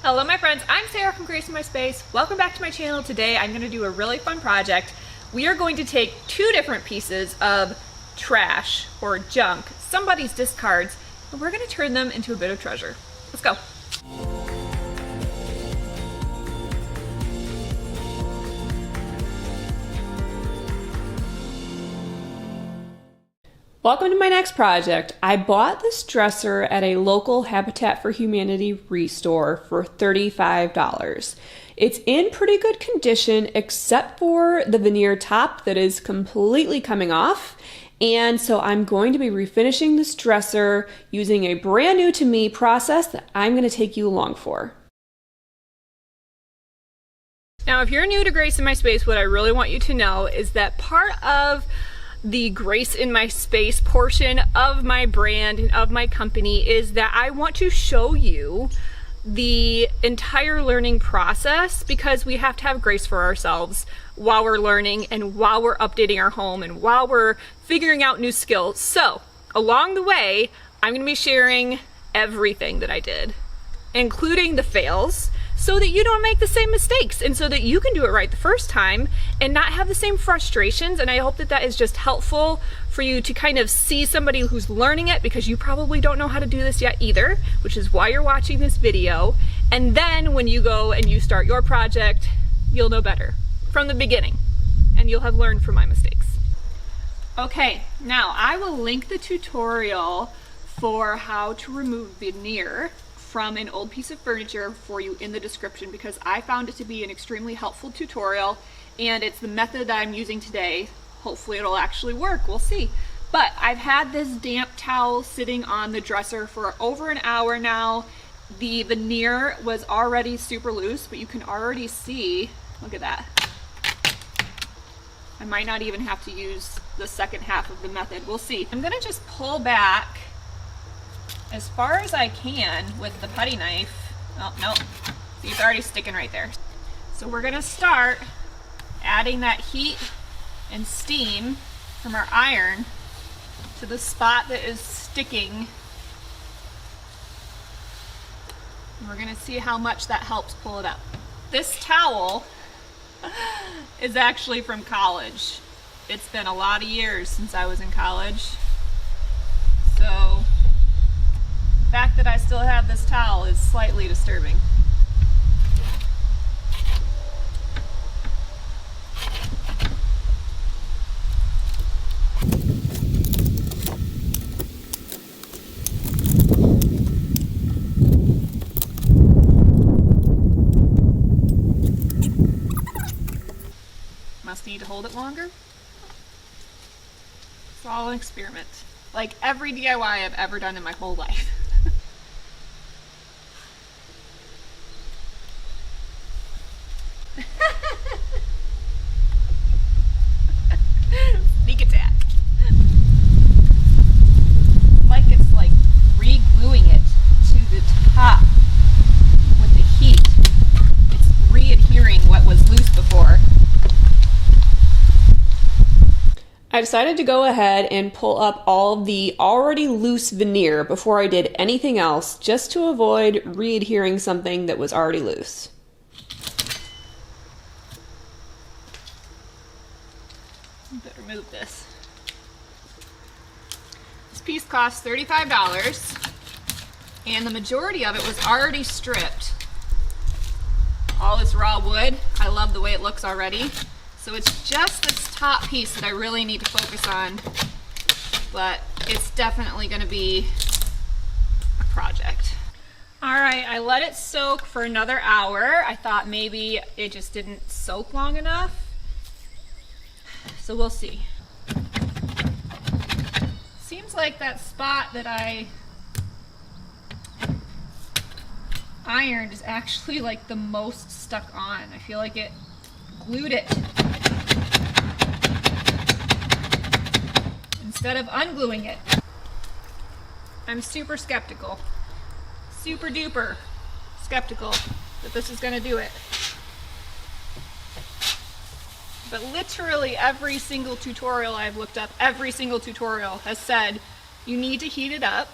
Hello my friends, I'm Sarah from Grace in My Space. Welcome back to my channel. Today I'm going to do a really fun project. We are going to take two different pieces of trash or junk, somebody's discards, and we're going to turn them into a bit of treasure. Let's go. Welcome to my next project. I bought this dresser at a local Habitat for Humanity restore for $35. It's in pretty good condition except for the veneer top that is completely coming off. And so I'm going to be refinishing this dresser using a brand new to me process that I'm going to take you along for. Now, if you're new to Grace in My Space, what I really want you to know is that part of the Grace in My Space portion of my brand and of my company is that I want to show you the entire learning process, because we have to have grace for ourselves while we're learning and while we're updating our home and while we're figuring out new skills. So along the way, I'm going to be sharing everything that I did, including the fails, so that you don't make the same mistakes and so that you can do it right the first time and not have the same frustrations. And I hope that that is just helpful for you to kind of see somebody who's learning it, because you probably don't know how to do this yet either, which is why you're watching this video. And then when you go and you start your project, you'll know better from the beginning and you'll have learned from my mistakes. Okay, now I will link the tutorial for how to remove veneer from an old piece of furniture for you in the description, because I found it to be an extremely helpful tutorial and it's the method that I'm using today. Hopefully it'll actually work, we'll see. But I've had this damp towel sitting on the dresser for over an hour now. The veneer was already super loose, but you can already see, look at that. I might not even have to use the second half of the method, we'll see. I'm gonna just pull back as far as I can with the putty knife. Oh, no, it's already sticking right there. So we're gonna start adding that heat and steam from our iron to the spot that is sticking. And we're gonna see how much that helps pull it up. This towel is actually from college. It's been a lot of years since I was in college. So the fact that I still have this towel is slightly disturbing. Must need to hold it longer. It's all an experiment. Like every DIY I've ever done in my whole life. Sneak attack. It's like re-gluing it to the top with the heat. It's re-adhering what was loose before. I decided to go ahead and pull up all of the already loose veneer before I did anything else, just to avoid re-adhering something that was already loose. Better move this. This piece cost $35 and the majority of it was already stripped. All this raw wood, I love the way it looks already. So it's just this top piece that I really need to focus on, but it's definitely going to be a project. All right, I let it soak for another hour. I thought maybe it just didn't soak long enough. So we'll see. Seems like that spot that I ironed is actually like the most stuck on. I feel like it glued it instead of ungluing it. I'm super skeptical, super duper skeptical that this is gonna do it. But literally every single tutorial I've looked up, every single tutorial has said you need to heat it up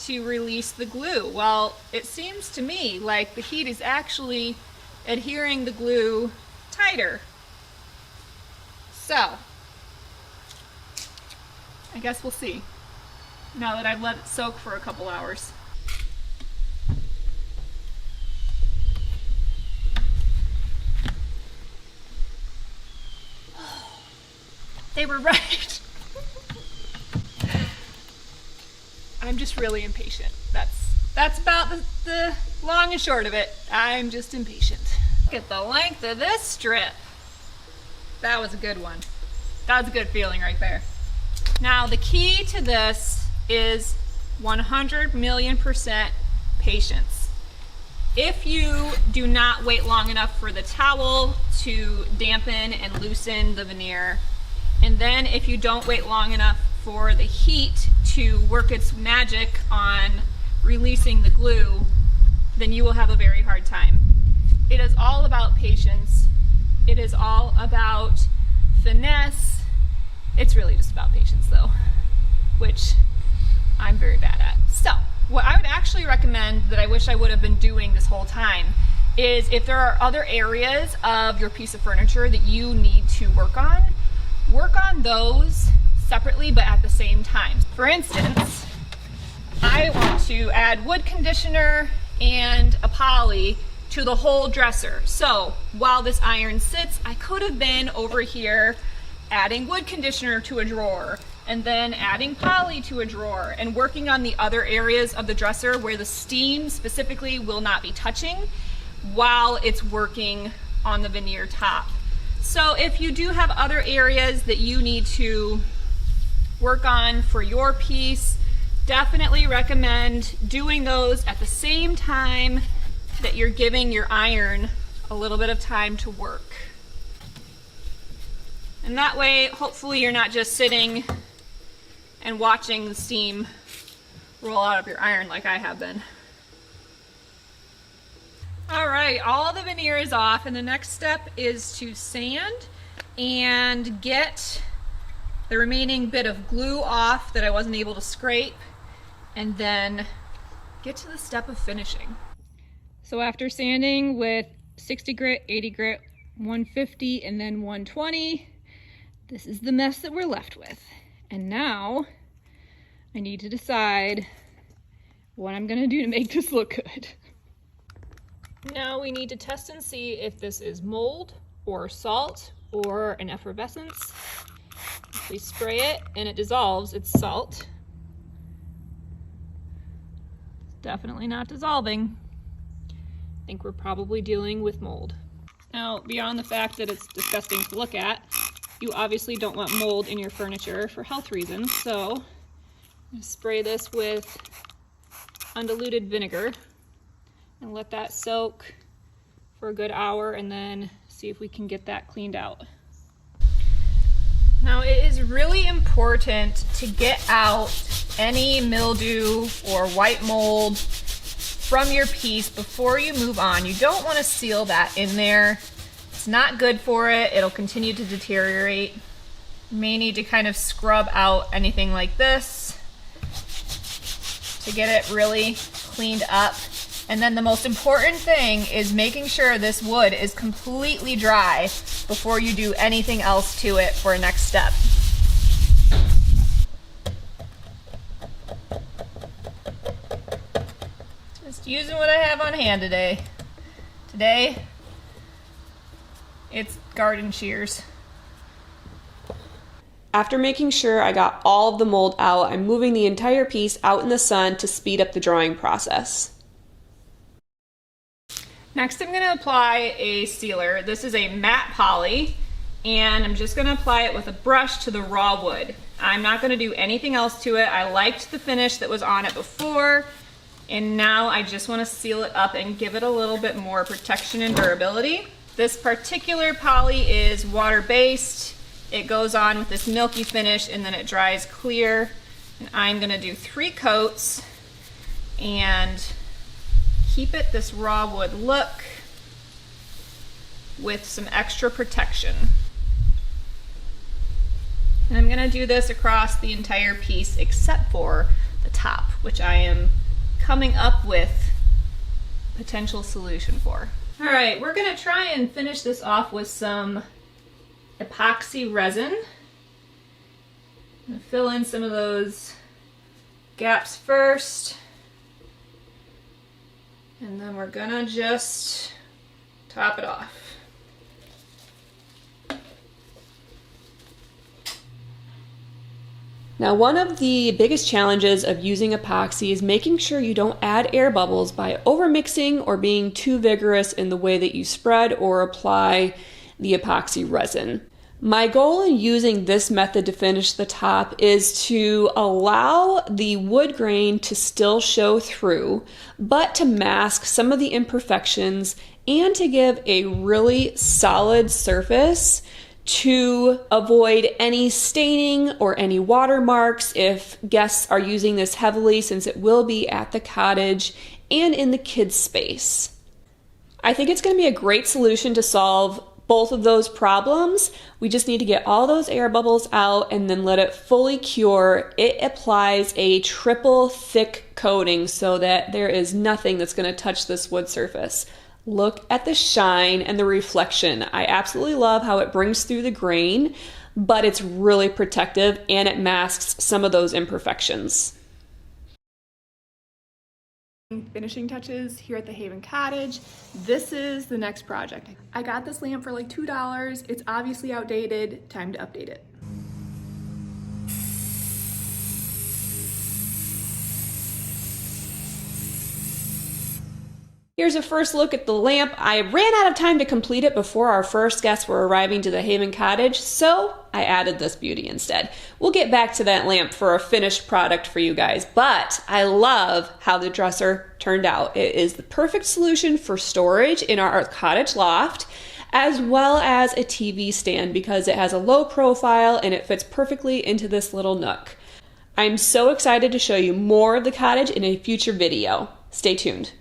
to release the glue. Well, it seems to me like the heat is actually adhering the glue tighter. So, I guess we'll see now that I've let it soak for a couple hours. They were right. I'm just really impatient. That's about the long and short of it. I'm just impatient. Look at the length of this strip. That was a good one. That was a good feeling right there. Now the key to this is 100,000,000% patience. If you do not wait long enough for the towel to dampen and loosen the veneer, and then if you don't wait long enough for the heat to work its magic on releasing the glue, then you will have a very hard time. It is all about patience. It is all about finesse. It's really just about patience though, which I'm very bad at. So what I would actually recommend that I wish I would have been doing this whole time is if there are other areas of your piece of furniture that you need to work on those separately but at the same time. For instance, I want to add wood conditioner and a poly to the whole dresser. So while this iron sits, I could have been over here adding wood conditioner to a drawer and then adding poly to a drawer and working on the other areas of the dresser where the steam specifically will not be touching while it's working on the veneer top. So if you do have other areas that you need to work on for your piece, definitely recommend doing those at the same time that you're giving your iron a little bit of time to work. And that way, hopefully you're not just sitting and watching the steam roll out of your iron like I have been. All right, all the veneer is off, and the next step is to sand and get the remaining bit of glue off that I wasn't able to scrape, and then get to the step of finishing. So after sanding with 60 grit, 80 grit, 150, and then 120, this is the mess that we're left with. And now I need to decide what I'm gonna do to make this look good. Now we need to test and see if this is mold or salt or an effervescence. If we spray it and it dissolves, it's salt. It's definitely not dissolving. I think we're probably dealing with mold. Now, beyond the fact that it's disgusting to look at, you obviously don't want mold in your furniture for health reasons, so I'm gonna spray this with undiluted vinegar and let that soak for a good hour and then see if we can get that cleaned out. Now it is really important to get out any mildew or white mold from your piece before you move on. You don't want to seal that in there. It's not good for it. It'll continue to deteriorate. You may need to kind of scrub out anything like this to get it really cleaned up. And then the most important thing is making sure this wood is completely dry before you do anything else to it for a next step. Just using what I have on hand today. Today, it's garden shears. After making sure I got all of the mold out, I'm moving the entire piece out in the sun to speed up the drying process. Next, I'm going to apply a sealer. This is a matte poly, and I'm just going to apply it with a brush to the raw wood. I'm not going to do anything else to it. I liked the finish that was on it before, and now I just want to seal it up and give it a little bit more protection and durability. This particular poly is water-based. It goes on with this milky finish, and then it dries clear. And I'm going to do 3 coats and keep it this raw wood look with some extra protection. And I'm going to do this across the entire piece except for the top, which I am coming up with a potential solution for. All right, we're gonna try and finish this off with some epoxy resin. I'm gonna fill in some of those gaps first, and then we're gonna just top it off. Now, one of the biggest challenges of using epoxy is making sure you don't add air bubbles by overmixing or being too vigorous in the way that you spread or apply the epoxy resin. My goal in using this method to finish the top is to allow the wood grain to still show through, but to mask some of the imperfections and to give a really solid surface to avoid any staining or any watermarks if guests are using this heavily, since it will be at the cottage and in the kids' space. I think it's going to be a great solution to solve both of those problems. We just need to get all those air bubbles out and then let it fully cure. It applies a triple thick coating so that there is nothing that's going to touch this wood surface. Look at the shine and the reflection. I absolutely love how it brings through the grain, but it's really protective and it masks some of those imperfections. Finishing touches here at the Haven Cottage. This is the next project. I got this lamp for like $2. It's obviously outdated. Time to update it. Here's a first look at the lamp. I ran out of time to complete it before our first guests were arriving to the Haven Cottage, so I added this beauty instead. We'll get back to that lamp for a finished product for you guys, but I love how the dresser turned out. It is the perfect solution for storage in our cottage loft, as well as a TV stand because it has a low profile and it fits perfectly into this little nook. I'm so excited to show you more of the cottage in a future video. Stay tuned.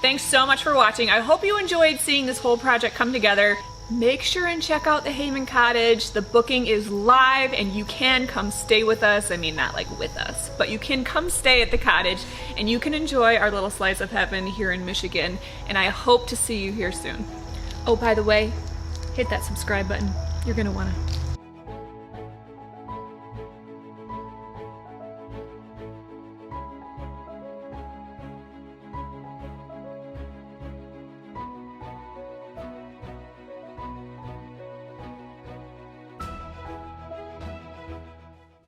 Thanks so much for watching. I hope you enjoyed seeing this whole project come together. Make sure and check out the Haven Cottage. The booking is live and you can come stay with us. I mean, not like with us, but you can come stay at the cottage and you can enjoy our little slice of heaven here in Michigan. And I hope to see you here soon. Oh, by the way, hit that subscribe button. You're gonna wanna.